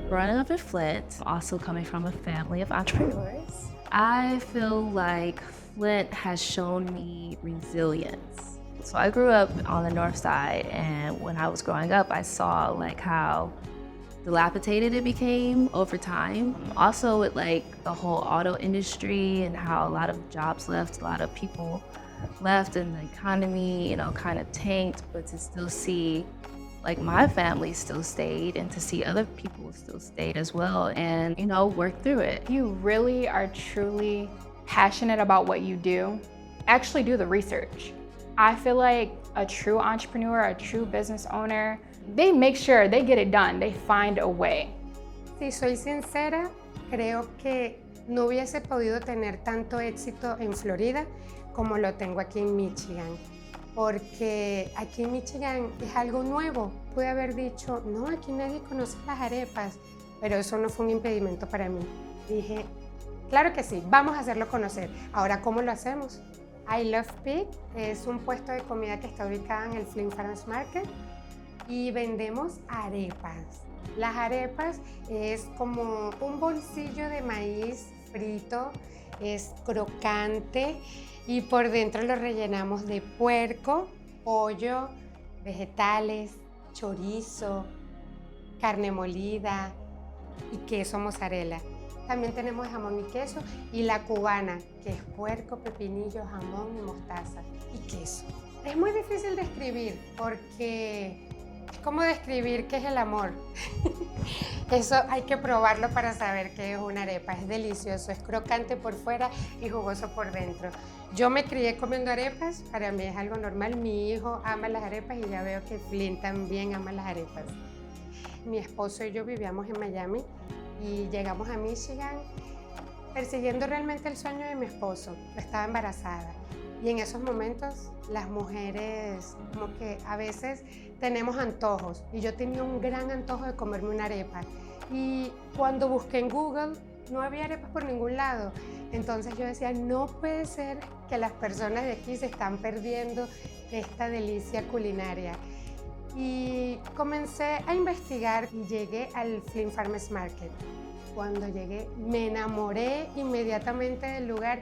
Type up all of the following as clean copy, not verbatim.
Growing up in Flint, also coming from a family of entrepreneurs, I feel like Flint has shown me resilience. So I grew up on the north side, and when I was growing up, I saw like how dilapidated it became over time. Also with like the whole auto industry and how a lot of jobs left, a lot of people left, and the economy, kind of tanked, but to still see like my family still stayed and to see other people still stayed as well and, work through it. You really are truly passionate about what you do, actually do the research. I feel like a true entrepreneur, a true business owner, they make sure they get it done, they find a way. Si soy sincera, creo que no hubiese podido tener tanto éxito en Florida como lo tengo aquí en Michigan. Porque aquí en Michigan es algo nuevo. Pude haber dicho, no, aquí nadie conoce las arepas, pero eso no fue un impedimento para mí. Dije, claro que sí, vamos a hacerlo conocer. Ahora, ¿cómo lo hacemos? I Love Pig es un puesto de comida que está ubicado en el Flint Farmers Market y vendemos arepas. Las arepas es como un bolsillo de maíz frito, es crocante y por dentro lo rellenamos de puerco, pollo, vegetales, chorizo, carne molida y queso mozzarella. También tenemos jamón y queso y la cubana, que es puerco, pepinillo, jamón y mostaza y queso. Es muy difícil de describir porque es como describir qué es el amor. Eso hay que probarlo para saber qué es una arepa. Es delicioso, es crocante por fuera y jugoso por dentro. Yo me crié comiendo arepas, para mí es algo normal. Mi hijo ama las arepas y ya veo que Flynn también ama las arepas. Mi esposo y yo vivíamos en Miami y llegamos a Michigan persiguiendo realmente el sueño de mi esposo. Estaba embarazada. Y en esos momentos las mujeres como que a veces tenemos antojos y yo tenía un gran antojo de comerme una arepa y cuando busqué en Google no había arepas por ningún lado. Entonces yo decía, no puede ser que las personas de aquí se están perdiendo de esta delicia culinaria. Y comencé a investigar y llegué al Flint Farmers Market. Cuando llegué me enamoré inmediatamente del lugar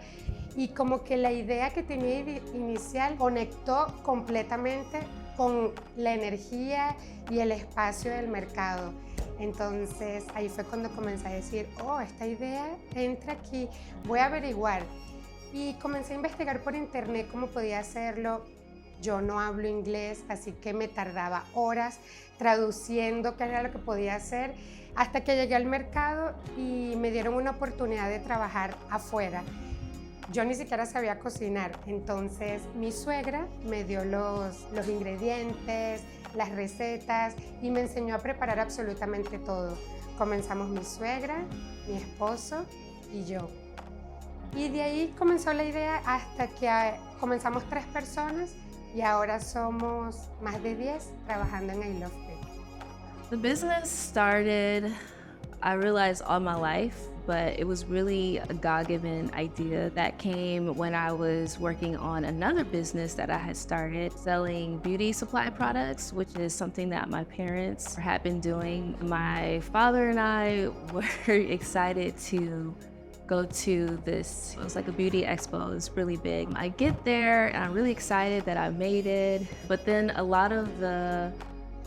y como que la idea que tenía inicial conectó completamente con la energía y el espacio del mercado. Entonces ahí fue cuando comencé a decir, oh, esta idea entra aquí, voy a averiguar. Y comencé a investigar por internet cómo podía hacerlo. Yo no hablo inglés, así que me tardaba horas traduciendo qué era lo que podía hacer, hasta que llegué al mercado y me dieron una oportunidad de trabajar afuera. Yo ni siquiera sabía cocinar, entonces mi suegra me dio los ingredientes, las recetas y me enseñó a preparar absolutamente todo. Comenzamos mi suegra, mi esposo y yo. Y de ahí comenzó la idea hasta que comenzamos 3 personas y ahora somos más de 10 trabajando en I Love Pig. The business started, I realized, all my life, but it was really a God-given idea that came when I was working on another business that I had started, selling beauty supply products, which is something that my parents had been doing. My father and I were excited to go to this, it was like a beauty expo, it's really big. I get there and I'm really excited that I made it, but then a lot of the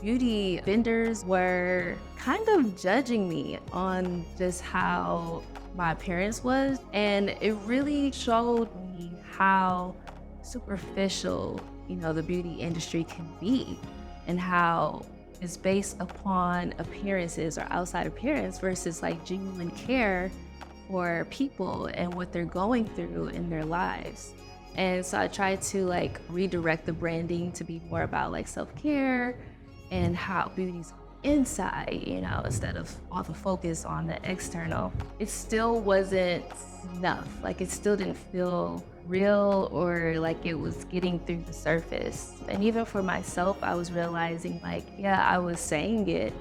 beauty vendors were kind of judging me on just how my appearance was, and it really showed me how superficial, the beauty industry can be and how it's based upon appearances or outside appearance versus like genuine care for people and what they're going through in their lives. And so I tried to like redirect the branding to be more about like self-care and how beauty's inside, instead of all the focus on the external. It still wasn't enough. Like it still didn't feel real or like it was getting through the surface. And even for myself, I was realizing like, yeah, I was saying it,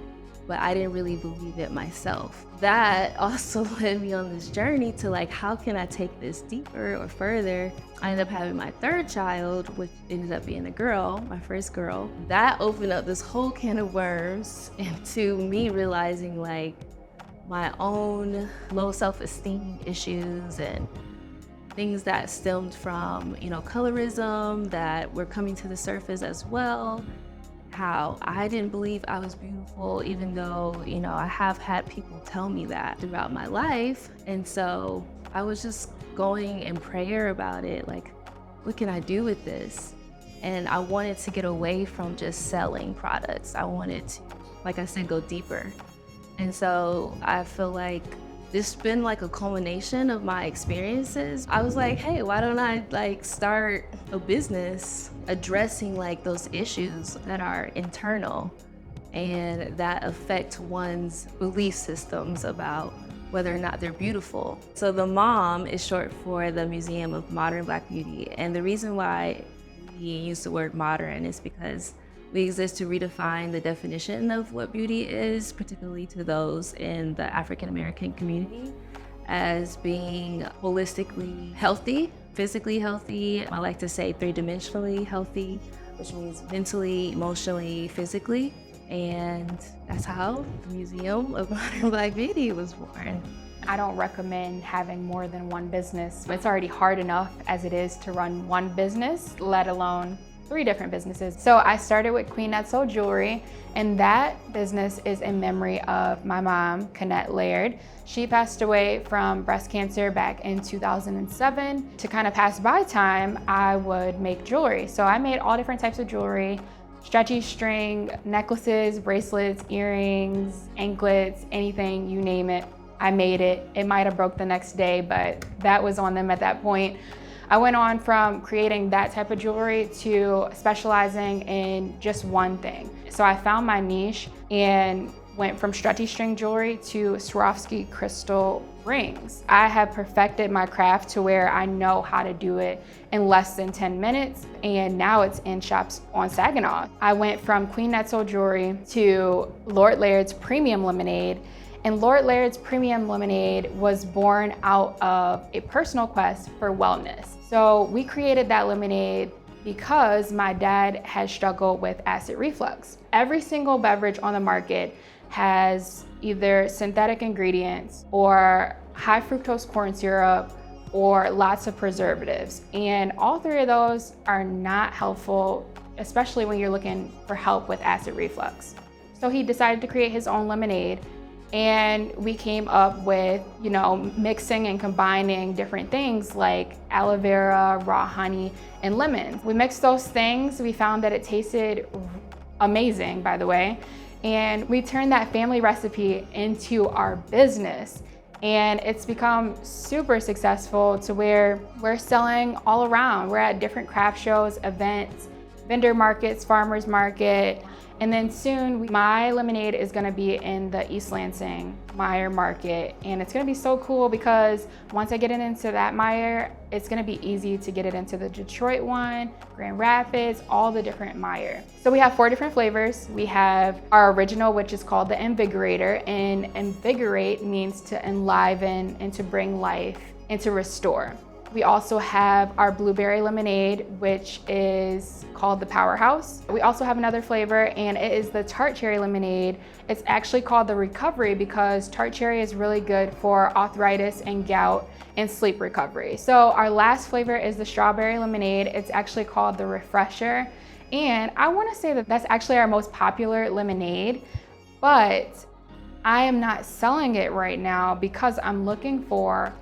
but I didn't really believe it myself. That also led me on this journey to like, how can I take this deeper or further? I ended up having my 3rd child, which ended up being a girl, my first girl. That opened up this whole can of worms into me realizing like, my own low self-esteem issues and things that stemmed from, colorism that were coming to the surface as well. How I didn't believe I was beautiful, even though, I have had people tell me that throughout my life. And so I was just going in prayer about it, like, what can I do with this? And I wanted to get away from just selling products. I wanted to, like I said, go deeper. And so I feel like this has been like a culmination of my experiences. I was like, hey, why don't I start a business addressing like those issues that are internal and that affect one's belief systems about whether or not they're beautiful. So the MOM is short for the Museum of Modern Black Beauty. And the reason why we use the word modern is because we exist to redefine the definition of what beauty is, particularly to those in the African American community, as being holistically healthy, physically healthy. I like to say three-dimensionally healthy, which means mentally, emotionally, physically. And that's how the Museum of Modern Black Beauty was born. I don't recommend having more than one business. It's already hard enough as it is to run one business, let alone 3 different businesses. So I started with Queen That Sold Jewelry, and that business is in memory of my mom, Kennette Laird. She passed away from breast cancer back in 2007. To kind of pass by time, I would make jewelry. So I made all different types of jewelry, stretchy string, necklaces, bracelets, earrings, anklets, anything, you name it. I made it. It might have broke the next day, but that was on them at that point. I went on from creating that type of jewelry to specializing in just one thing. So I found my niche and went from stretchy string jewelry to Swarovski crystal rings. I have perfected my craft to where I know how to do it in less than 10 minutes, and now it's in shops on Saginaw. I went from Queen That Sold Jewelry to Lord Laird's Premium Lemonade. And Lord Laird's Premium Lemonade was born out of a personal quest for wellness. So we created that lemonade because my dad has struggled with acid reflux. Every single beverage on the market has either synthetic ingredients or high fructose corn syrup or lots of preservatives. And all 3 of those are not helpful, especially when you're looking for help with acid reflux. So he decided to create his own lemonade. And we came up with, mixing and combining different things like aloe vera, raw honey, and lemons. We mixed those things. We found that it tasted amazing, by the way. And we turned that family recipe into our business. And it's become super successful to where we're selling all around. We're at different craft shows, events, vendor markets, farmers market. And then soon, my lemonade is gonna be in the East Lansing Meyer market. And it's gonna be so cool because once I get it into that Meyer, it's gonna be easy to get it into the Detroit one, Grand Rapids, all the different Meyer. So we have 4 different flavors. We have our original, which is called the Invigorator. And invigorate means to enliven and to bring life and to restore. We also have our blueberry lemonade, which is called the Powerhouse. We also have another flavor, and it is the tart cherry lemonade. It's actually called the Recovery because tart cherry is really good for arthritis and gout and sleep recovery. So our last flavor is the strawberry lemonade. It's actually called the Refresher. And I wanna say that that's actually our most popular lemonade, but I am not selling it right now because I'm looking for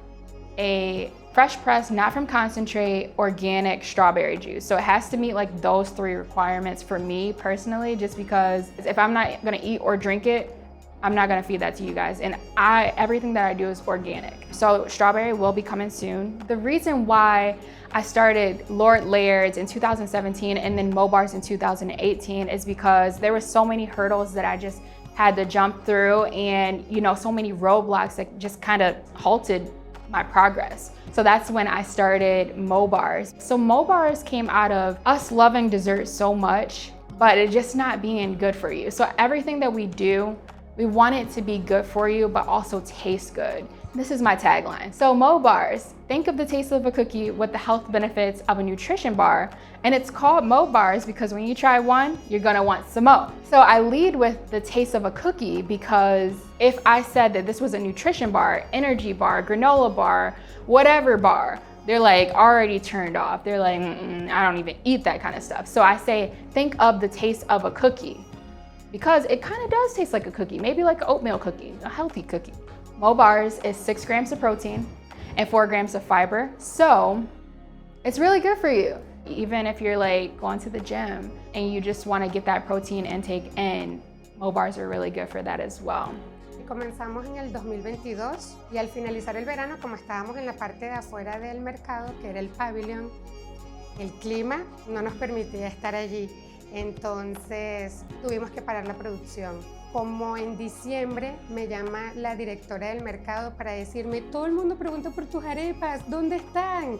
a fresh pressed, not from concentrate, organic strawberry juice. So it has to meet like those 3 requirements for me personally, just because if I'm not gonna eat or drink it, I'm not gonna feed that to you guys. And everything that I do is organic. So strawberry will be coming soon. The reason why I started Lord Laird's in 2017 and then Mobar's in 2018 is because there were so many hurdles that I just had to jump through, and so many roadblocks that just kind of halted my progress. So that's when I started Mobar's. So Mobar's came out of us loving dessert so much, but it just not being good for you. So everything that we do, we want it to be good for you, but also taste good. This is my tagline. So Mo bars, think of the taste of a cookie with the health benefits of a nutrition bar. And it's called Mo bars because when you try one, you're gonna want some more. So I lead with the taste of a cookie because if I said that this was a nutrition bar, energy bar, granola bar, whatever bar, they're like already turned off. They're like, I don't even eat that kind of stuff. So I say, think of the taste of a cookie because it kind of does taste like a cookie, maybe like an oatmeal cookie, a healthy cookie. Mo bars is 6 grams of protein and 4 grams of fiber. So it's really good for you. Even if you're like going to the gym and you just want to get that protein intake in, Mo bars are really good for that as well. Comenzamos en el 2022 y al finalizar el verano, como estábamos en la parte de afuera del mercado, que era el pabellón, el clima no nos permitía estar allí. Entonces tuvimos que parar la producción. Como en diciembre me llama la directora del mercado para decirme, todo el mundo pregunta por tus arepas, ¿dónde están?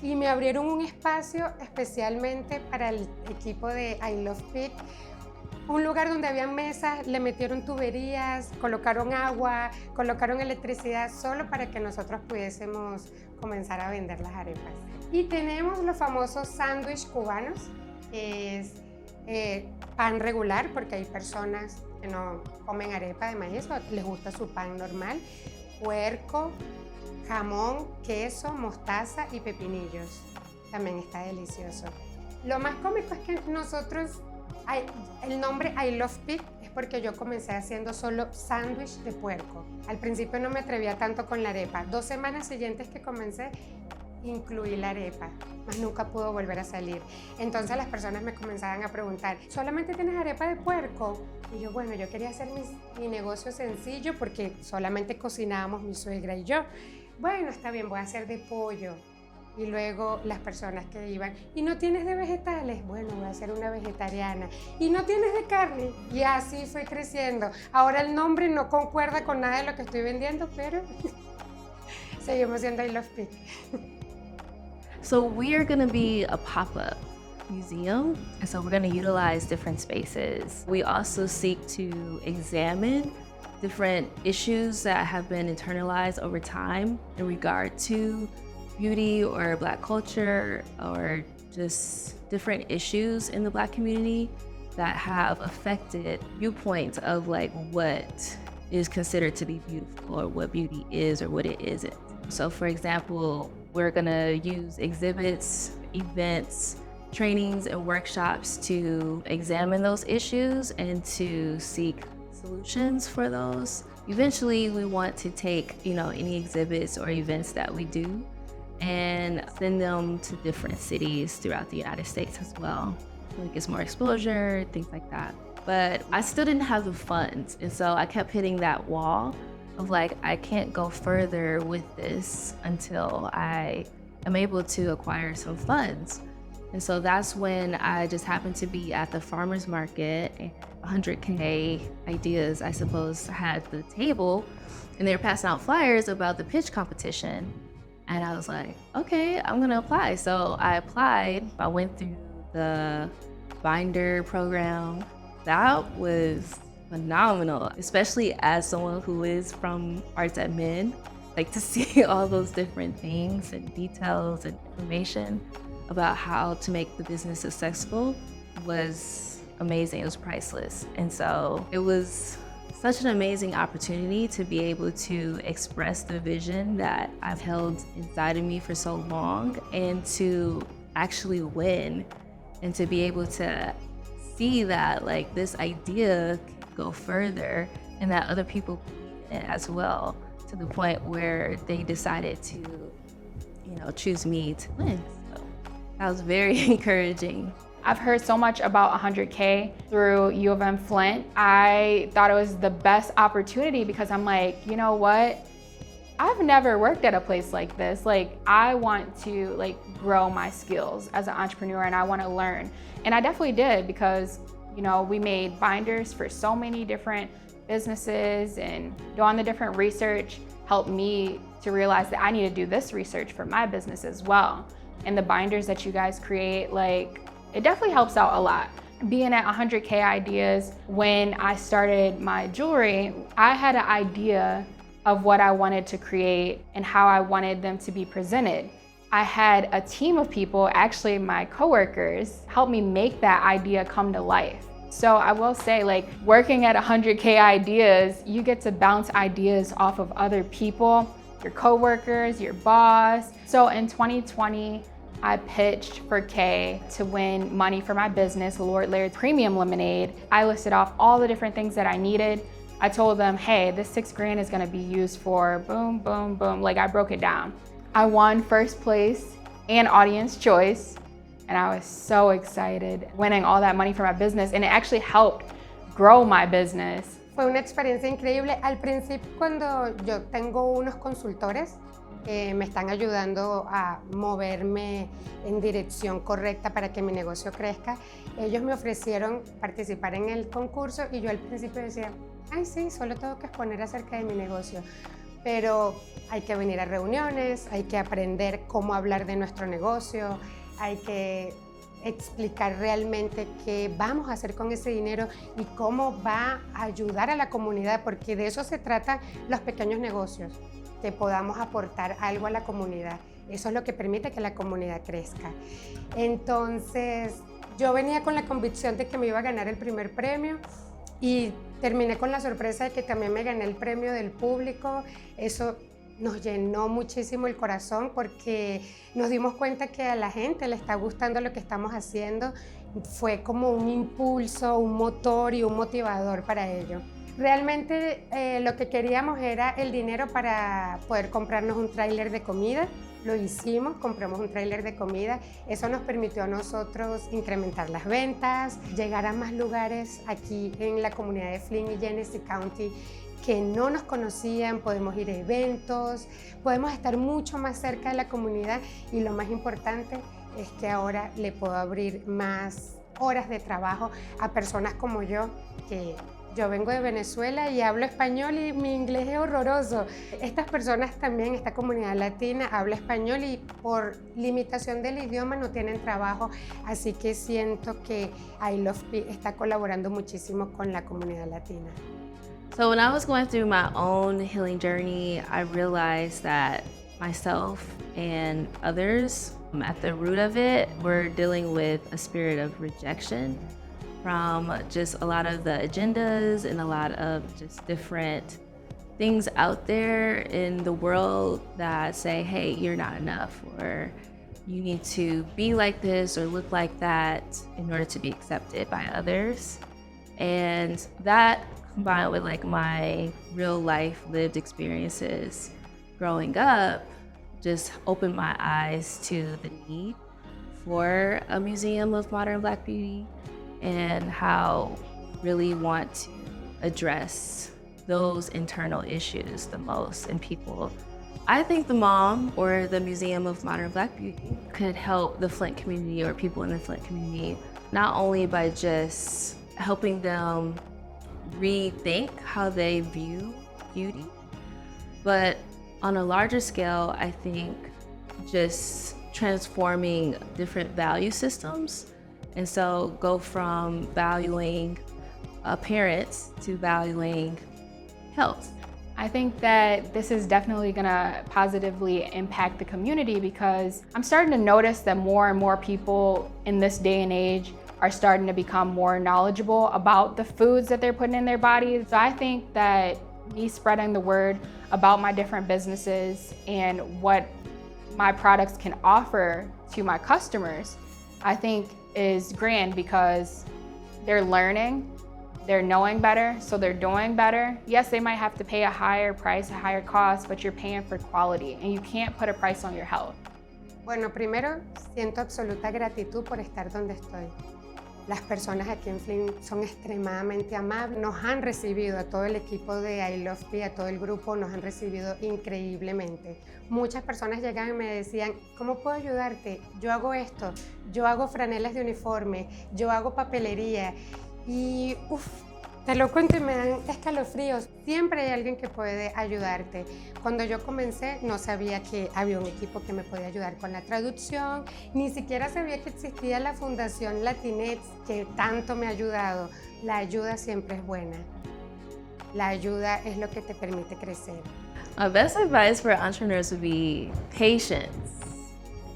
Y me abrieron un espacio especialmente para el equipo de I Love Pig, un lugar donde había mesas, le metieron tuberías, colocaron agua, colocaron electricidad solo para que nosotros pudiésemos comenzar a vender las arepas. Y tenemos los famosos sándwiches cubanos, es pan regular porque hay personas que no comen arepa de maíz o les gusta su pan normal, puerco, jamón, queso, mostaza y pepinillos. También está delicioso. Lo más cómico es que nosotros, el nombre I Love Pig es porque yo comencé haciendo solo sándwich de puerco. Al principio no me atrevía tanto con la arepa. 2 semanas siguientes que comencé, incluí la arepa, mas nunca pudo volver a salir. Entonces las personas me comenzaban a preguntar, ¿solamente tienes arepa de puerco? Y yo, bueno, yo quería hacer mi negocio sencillo porque solamente cocinábamos mi suegra y yo. Bueno, está bien, voy a hacer de pollo. Y luego las personas que iban, ¿y no tienes de vegetales? Bueno, voy a hacer una vegetariana. ¿Y no tienes de carne? Y así fue creciendo. Ahora el nombre no concuerda con nada de lo que estoy vendiendo, pero seguimos siendo I Love Pig. So we are gonna be a pop-up museum, and so we're gonna utilize different spaces. We also seek to examine different issues that have been internalized over time in regard to beauty or Black culture or just different issues in the Black community that have affected viewpoints of like what is considered to be beautiful or what beauty is or what it isn't. So for example, we're gonna use exhibits, events, trainings, and workshops to examine those issues and to seek solutions for those. Eventually, we want to take, any exhibits or events that we do and send them to different cities throughout the United States as well. So it gets more exposure, things like that. But I still didn't have the funds, and so I kept hitting that wall of like, I can't go further with this until I am able to acquire some funds. And so that's when I just happened to be at the farmer's market, and 100K ideas, I suppose, had the table, and they were passing out flyers about the pitch competition. And I was like, okay, I'm gonna apply. So I applied. I went through the binder program. That was phenomenal, especially as someone who is from arts admin, like to see all those different things and details and information about how to make the business successful was amazing. It was priceless. And so it was such an amazing opportunity to be able to express the vision that I've held inside of me for so long and to actually win and to be able to see that like this idea can go further and that other people believe in it as well, to the point where they decided to, choose me to win. So that was very encouraging. I've heard so much about 100K through U of M Flint. I thought it was the best opportunity because I'm like, you know what? I've never worked at a place like this. Like, I want to grow my skills as an entrepreneur and I want to learn. And I definitely did because, we made binders for so many different businesses, and doing the different research helped me to realize that I need to do this research for my business as well. And the binders that you guys create, it definitely helps out a lot. Being at 100K Ideas, when I started my jewelry, I had an idea of what I wanted to create and how I wanted them to be presented. I had a team of people, actually my coworkers, help me make that idea come to life. So I will say, like, working at 100K ideas, you get to bounce ideas off of other people, your coworkers, your boss. So in 2020, I pitched for Kay to win money for my business, Lord Laird's Premium Lemonade. I listed off all the different things that I needed. I told them, hey, this $6,000 is gonna be used for boom, boom, boom. Like, I broke it down. I won first place and audience choice, and I was so excited winning all that money for my business, and it actually helped grow my business. Fue una experiencia increíble. Al principio, cuando yo tengo unos consultores que me están ayudando a moverme en dirección correcta para que mi negocio crezca, ellos me ofrecieron participar en el concurso y yo al principio decía, ay sí, solo tengo que exponer acerca de mi negocio. Pero hay que venir a reuniones, hay que aprender cómo hablar de nuestro negocio, hay que explicar realmente qué vamos a hacer con ese dinero y cómo va a ayudar a la comunidad, porque de eso se trata los pequeños negocios, que podamos aportar algo a la comunidad. Eso es lo que permite que la comunidad crezca. Entonces, yo venía con la convicción de que me iba a ganar el primer premio y terminé con la sorpresa de que también me gané el premio del público. Eso nos llenó muchísimo el corazón porque nos dimos cuenta que a la gente le está gustando lo que estamos haciendo. Fue como un impulso, un motor y un motivador para ello. Realmente lo que queríamos era el dinero para poder comprarnos un tráiler de comida. Lo hicimos, compramos un tráiler de comida. Eso nos permitió a nosotros incrementar las ventas, llegar a más lugares aquí en la comunidad de Flint y Genesee County que no nos conocían. Podemos ir a eventos, podemos estar mucho más cerca de la comunidad y lo más importante es que ahora le puedo abrir más horas de trabajo a personas como yo, que yo vengo de Venezuela y hablo español y mi inglés es horroroso. Estas personas también, esta comunidad latina, habla español y por limitación del idioma no tienen trabajo, así que siento que I Love P está colaborando muchísimo con la comunidad latina. So when I was going through my own healing journey, I realized that myself and others, at the root of it, were dealing with a spirit of rejection from just a lot of the agendas and a lot of just different things out there in the world that say, hey, you're not enough, or you need to be like this or look like that in order to be accepted by others. And that combined with like my real life lived experiences growing up just opened my eyes to the need for a museum of modern Black beauty and how really want to address those internal issues the most in people. I think the MOM or the Museum of Modern Black Beauty could help the Flint community or people in the Flint community, not only by just helping them rethink how they view beauty, but on a larger scale, I think just transforming different value systems. And so go from valuing appearance to valuing health. I think that this is definitely gonna positively impact the community because I'm starting to notice that more and more people in this day and age are starting to become more knowledgeable about the foods that they're putting in their bodies. So I think that me spreading the word about my different businesses and what my products can offer to my customers, I think is grand because they're learning, they're knowing better, so they're doing better. Yes, they might have to pay a higher price, a higher cost, but you're paying for quality and you can't put a price on your health. Bueno, primero siento absoluta gratitud por estar donde estoy. Las personas aquí en Flint son extremadamente amables, nos han recibido, a todo el equipo de I Love P, a todo el grupo, nos han recibido increíblemente. Muchas personas llegaban y me decían, ¿cómo puedo ayudarte? Yo hago esto, yo hago franelas de uniforme, yo hago papelería y te lo cuento y me dan escalofríos. Siempre hay alguien que puede ayudarte. Cuando yo comencé no sabía que había un equipo que me podía ayudar con la traducción, ni siquiera sabía que existía la Fundación Latinx que tanto me ha ayudado. La ayuda siempre es buena. La ayuda es lo que te permite crecer. My best advice for entrepreneurs would be patience.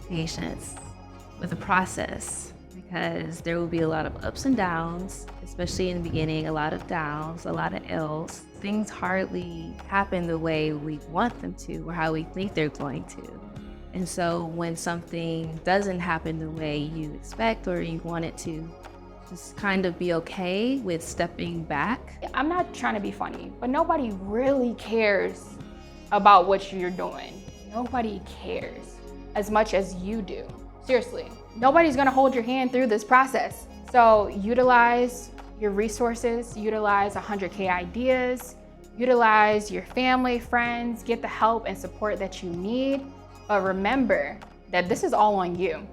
Patience with the process, because there will be a lot of ups and downs, especially in the beginning, a lot of downs, a lot of L's. Things hardly happen the way we want them to or how we think they're going to. And so when something doesn't happen the way you expect or you want it to, just kind of be okay with stepping back. I'm not trying to be funny, but nobody really cares about what you're doing. Nobody cares as much as you do. Seriously, nobody's gonna hold your hand through this process. So utilize your resources, utilize 100K ideas, utilize your family, friends, get the help and support that you need. But remember that this is all on you.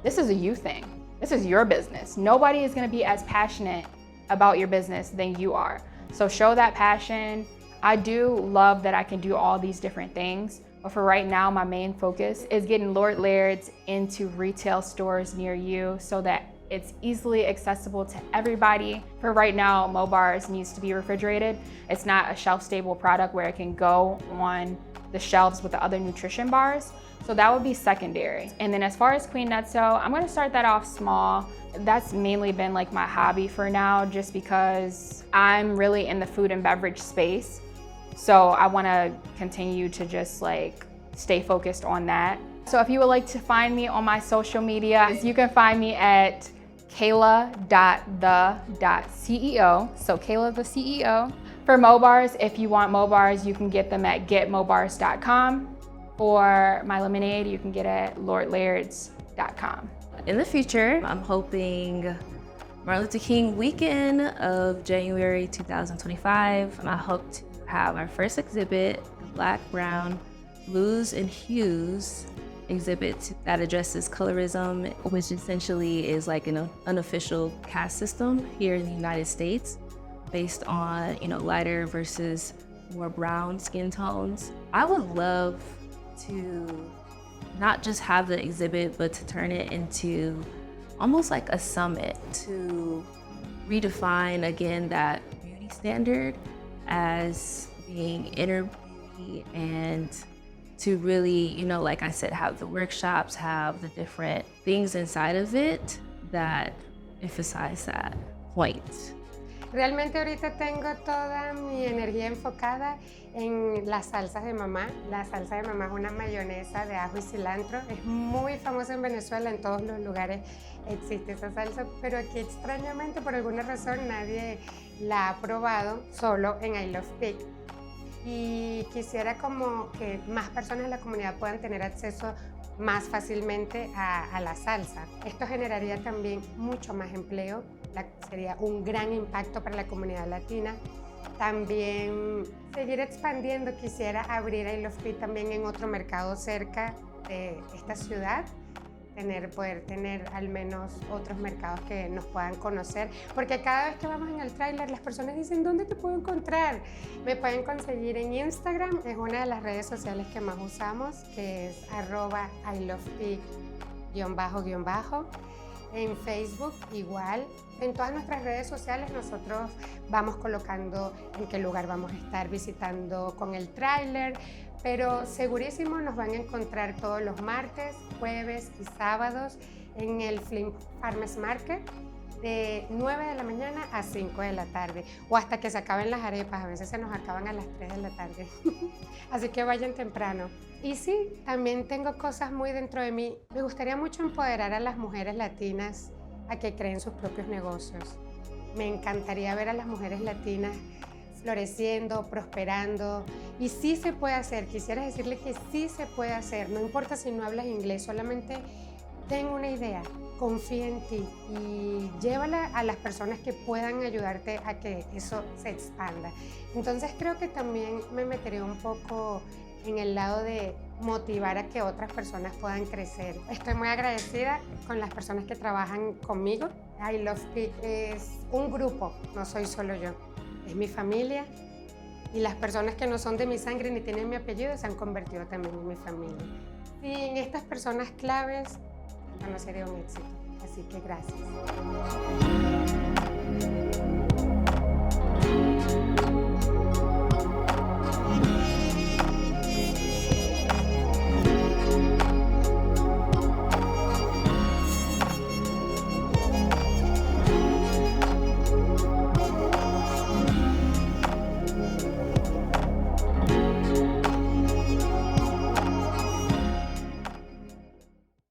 This is a you thing. This is your business. Nobody is gonna be as passionate about your business than you are. So show that passion. I do love that I can do all these different things, but for right now, my main focus is getting Lord Laird's into retail stores near you so that it's easily accessible to everybody. For right now, Mo-Bars needs to be refrigerated. It's not a shelf-stable product where it can go on the shelves with the other nutrition bars. So that would be secondary. And then as far as Queen Nutso, I'm gonna start that off small. That's mainly been like my hobby for now, just because I'm really in the food and beverage space. So I wanna continue to just like stay focused on that. So if you would like to find me on my social media, you can find me at kayla.the.ceo. So Kayla the CEO. For Mo-Bars, if you want Mo-Bars, you can get them at getmobars.com. For my lemonade, you can get it at lordlairds.com. In the future, I'm hoping Martin Luther King weekend of January 2025. I hope to have our first exhibit, the Black, Brown, Blues, and Hues exhibit that addresses colorism, which essentially is like an unofficial caste system here in the United States based on, lighter versus more brown skin tones. I would love to not just have the exhibit, but to turn it into almost like a summit to redefine again that beauty standard as being inner beauty, and to really, like I said, have the workshops, have the different things inside of it that emphasize that point. Realmente ahorita tengo toda mi energía enfocada en las salsas de mamá. La salsa de mamá es una mayonesa de ajo y cilantro. Es muy famosa en Venezuela, en todos los lugares existe esa salsa, pero aquí extrañamente por alguna razón nadie la ha probado, solo en I Love Pig. Y quisiera como que más personas en la comunidad puedan tener acceso más fácilmente a la salsa. Esto generaría también mucho más empleo, sería un gran impacto para la comunidad latina. También seguir expandiendo, quisiera abrir I Love Pig también en otro mercado cerca de esta ciudad, poder tener al menos otros mercados que nos puedan conocer, porque cada vez que vamos en el tráiler las personas dicen, ¿dónde te puedo encontrar? Me pueden conseguir en Instagram, es una de las redes sociales que más usamos, que es @ilovepig__. En Facebook igual. En todas nuestras redes sociales nosotros vamos colocando en qué lugar vamos a estar visitando con el tráiler, pero segurísimo nos van a encontrar todos los martes, jueves y sábados en el Flint Farmers Market de 9 de la mañana a 5 de la tarde o hasta que se acaben las arepas. A veces se nos acaban a las 3 de la tarde. Así que vayan temprano. Y sí, también tengo cosas muy dentro de mí. Me gustaría mucho empoderar a las mujeres latinas a que creen sus propios negocios. Me encantaría ver a las mujeres latinas floreciendo, prosperando, y sí se puede hacer. Quisiera decirle que sí se puede hacer, no importa si no hablas inglés, solamente ten una idea, confía en ti y llévala a las personas que puedan ayudarte a que eso se expanda. Entonces creo que también me meteré un poco en el lado de motivar a que otras personas puedan crecer. Estoy muy agradecida con las personas que trabajan conmigo. I Love Pig es un grupo, no soy solo yo. Es mi familia y las personas que no son de mi sangre ni tienen mi apellido se han convertido también en mi familia. Sin estas personas claves, esto no sería un éxito. Así que gracias.